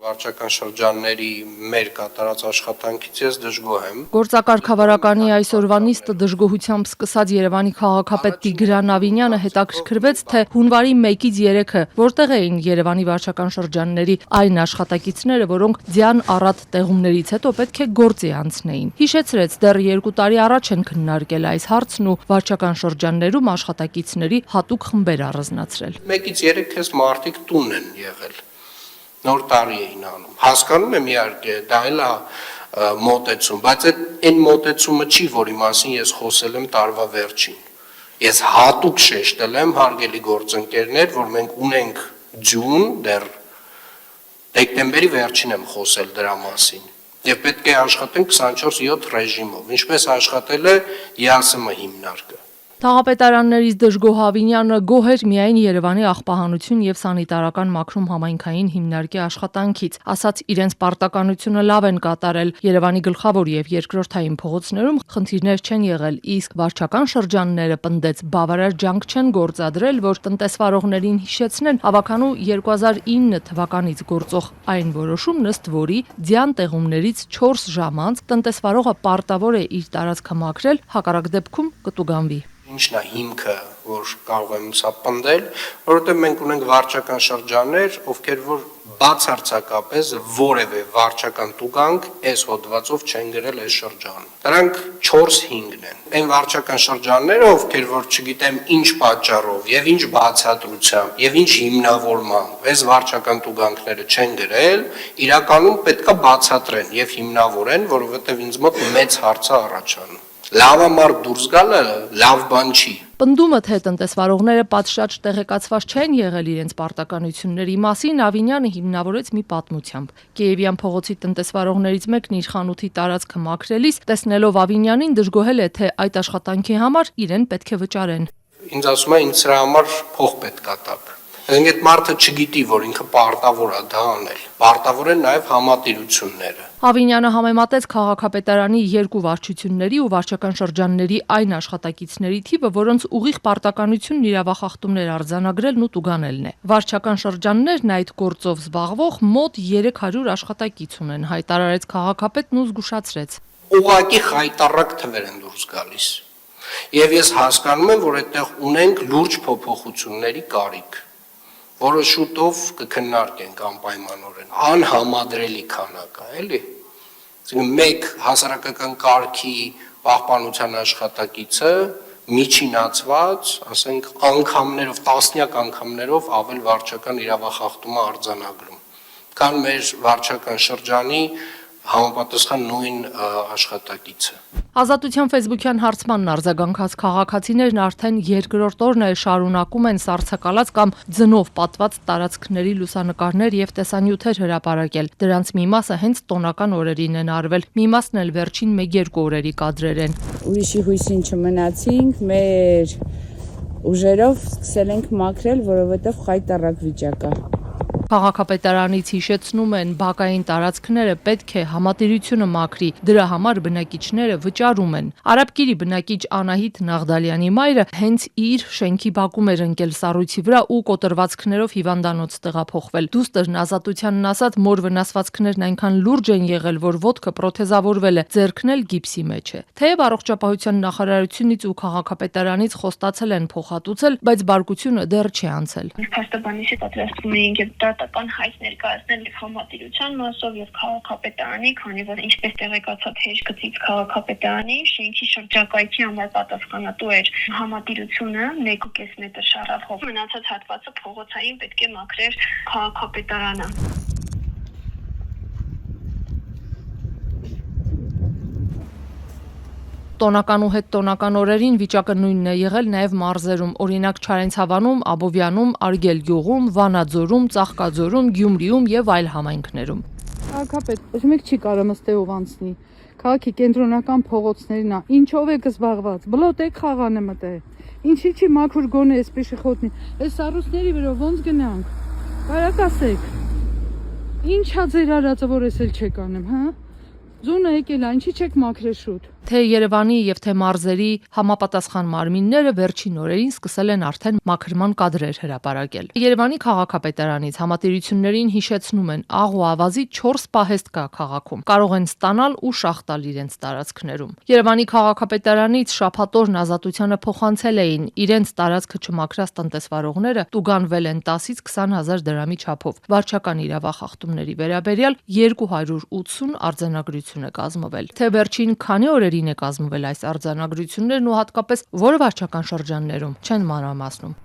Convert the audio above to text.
Վարչական շրջանների մեր կատարած աշխատանքից ես դժգոհ եմ։ Գործակարգավարականի այսօրվա նիստը դժգոհությամբ սկսած Երևանի քաղաքապետ Տիգրան Ավինյանը հետաքրքրվեց, թե հունվարի 1-ից 3-ը որտեղ էին Երևանի վարչական շրջանների այն աշխատակիցները, որոնք ձյան առատ տեղումներից հետո պետք է գործի անցնեին։ Հիշեցրեց, դեռ 2 տարի առաջ են քննարկել այս հարցն ու վարչական շրջաններում աշխատակիցների հատուկ խմբեր առանձնացրել։ 1-ից 3 էս մարդիկ տուն են եղել։ Նոր տարի էին անում։ Հասկանում եմ իհարկե, դա էլ է մոտեցում, բայց այն մոտեցումը չի, որի մասին ես խոսել եմ տարվա վերջին։ Ես հատուկ շեշտել եմ, հարգելի գործընկերներ, որ մենք ունենք ձյուն, դեռ դեկտեմբերի վերջին եմ խոսել դրա մասին։ Եվ պետք է աշխատենք 24/7 ռեժիմով, ինչպես աշխատել է ԵԱՍՄ հիմնարկը։ Թաղապետարաններից դժգոհ Ավինյանը գոհ էր միայն Երևանի աղբահանություն եւ սանիտարական մաքրում համայնքային հիմնարկի աշխատանքից, ասաց իրենց պարտականությունը լավ են կատարել, Երևանի գլխավոր եւ երկրորդային փողոցներում խնդիրներ չեն եղել, իսկ վարչական շրջանները պնդեց բավարար ջանք չեն գործադրել, որ տնտեսվարողներին հիշեցնեն ավականու 2009 թվականից գործող այն որոշումն, ըստ որի ձյան տեղումներից 4 ժամ անց տնտեսվարողը պարտավոր է իր տարածքը մաքրել, հակառակ դեպքում կտուգանվի։ Ինչն է հիմքը, որ կարող եմ սա պնդել, որովհետև մենք ունենք վարչական շրջաններ, ովքեր որ բացարձակապես որևէ վարչական տուգանք այս հոդվածով չեն գրել այս շրջանում։ Դրանք 4-5-ն են։ Այն վարչական շրջանները, ովքեր որ չգիտեմ ինչ պատճառով եւ ինչ բացատրությամբ եւ ինչ հիմնավորմամբ այս վարչական տուգանքները չեն գրել, իրականում պետքա բացատրեն եւ հիմնավորեն, որովհետև ինձ մոտ մեծ հարց է առաջանում։ Լավամարդ դուրս գալը լավ բան չի։ Պնդումը, թե տնտեսվարողները պատշաճ տեղեկացված չեն եղել իրենց պարտականությունների մասին, Ավինյանը հիմնավորեց մի պատմությամբ։ Կիևյան փողոցի տնտեսվարողներից մեկն իր խանութի տարածքը մաքրելիս, տեսնելով Ավինյանին, դժգոհել է, թե այդ աշխատանքի համար իրեն պետք է վճարեն։ Ինձ ասում է, ինձ սրա համար փող պետք է տաք։ Այսինքն այդ մարդը չգիտի, որ ինքը պարտավոր է դա անել։ Պարտավոր են նաև համատիրությունները։ Ավինյանը համեմատեց քաղաքապետարանի 2 վարչությունների ու վարչական շրջանների այն աշխատակիցների թիվը, որոնց ուղիղ պարտականությունն իրավախախտումներ արձանագրելն ու տուգանելն է։ Վարչական շրջաններն այդ գործով զբաղվող մոտ 300 աշխատակից ունեն, հայտարարեց քաղաքապետն ու զգուշացրեց։ Ուղղակի խայտառակ թվեր են դուրս գալիս։ Եվ ես հասկանում եմ, որ այդտեղ ունենք լուրջ փոփոխությունների կարիք, որը շուտով կքննարկենք անպայմանորեն, անհամադրելի քանակ է, էլի։ Այսինքն մեկ հասարակական կարգի պահպանության աշխատակիցը միջինացված, ասենք անգամներով, տասնյակ անգամներով ավել վարչական իրավախախտում է արձանագրում, քան մեր վարչական շրջանի համապատասխան նույն աշխատակիցը։ Ազատության ֆեյսբուքյան հարցմանն արձագանքած քաղաքացիներն արդեն երկրորդ օրն է շարունակում են սառցակալած կամ ձնով պատված տարածքների լուսանկարներ եւ տեսանյութեր հրապարակել։ Դրանց մի մասը հենց տոնական օրերին են արվել, մի մասն էլ վերջին 1-2 օրերի կադրեր են։ Ուրիշի հույսին չմնացինք, մեր ուժերով սկսել ենք մաքրել, որովհետեւ խայտառակ վիճակ է։ Քաղաքապետարանից հիշեցնում են, բակային տարածքները պետք է համատիրությունը մաքրի, դրա համար բնակիչները վճարում են։ Արաբկիրի բնակիչ Անահիտ Նաղդալյանի մայրը հենց իր շենքի բակում էր ընկել սառույցի վրա ու կոտրվածքներով հիվանդանոց տեղափոխվել։ Դուստրն Ազատությանն ասաց, մոր վնասվածքներն այնքան լուրջ են եղել, որ ոտքը պրոթեզավորվել է, ձեռքն էլ գիպսի մեջ է։ Թեև առողջապահության նախարարությունից ու քաղաքապետարանից խոստացել են փոխհատուցել, բայց բարկությունը դեռ չի անցել։ Փաստաբանիչի պատրաստում էինք եւ դատական հայտ ներկայացնել եւ համատիրության մասով եւ քաղաքապետարանի, քանի որ ինչպես տեղեկացած հեշ գծից քաղաքապետարանի շենքի շրջակայքի համար պատասխանատու էր համատիրությունը 1.5 մետր շարախով։ Մնացած հատվածը փողոցային պետք է մաքրեր քաղաքապետարանը։ Տոնական ու հետտոնական օրերին վիճակը նույնն է եղել նաև մարզերում, օրինակ Չարենցավանում, Աբովյանում, Արգելգյուղում, Վանաձորում, Ծաղկաձորում, Գյումրիում եւ այլ համայնքներում։ Քաղաքապետ, ոչ մեկ չի կարող ըստեով անցնի։ Քաղաքի կենտրոնական փողոցներն է, ինչով եք զբաղված։ Բլոտ եք խաղանը մտե։ Ինչի՞ չի մաքուր գոնե էսպես խոտնի։ Այս սառույցների վրա ոնց գնանք։ Կարակ ասեք։ Ինչա ձեր արածը, որ էս էլ չեք անում, հա։ Ձունը եկել է, ինչի՞ չեք մաքրել շուտ։ թե Երևանի եւ թե մարզերի համապատասխան մարմինները վերջին օրերին սկսել են արդեն մաքրման կադրեր հրապարակել։ Երևանի քաղաքապետարանից համատիրություններին հիշեցնում են, աղ ու ավազի 4 պահեստ կա քաղաքում։ Կարող են ստանալ ու շահ տալ իրենց տարածքներում։ Երևանի քաղաքապետարանից շաբաթօրն Ազատությանը փոխանցել էին իրենց տարածքը չմաքրած տնտեսվարողները տուգանվել են 10-ից 20,000 դրամի չափով։ Վարչական իրավախախտումների վերաբերյալ 280 արձանագրություն է կազմվել։ Թե վերջին քանի օրերին է կազմվել այս արձանագրություններն ու հատկապես որը վարչական շրջաններում չեն մանրամասնում։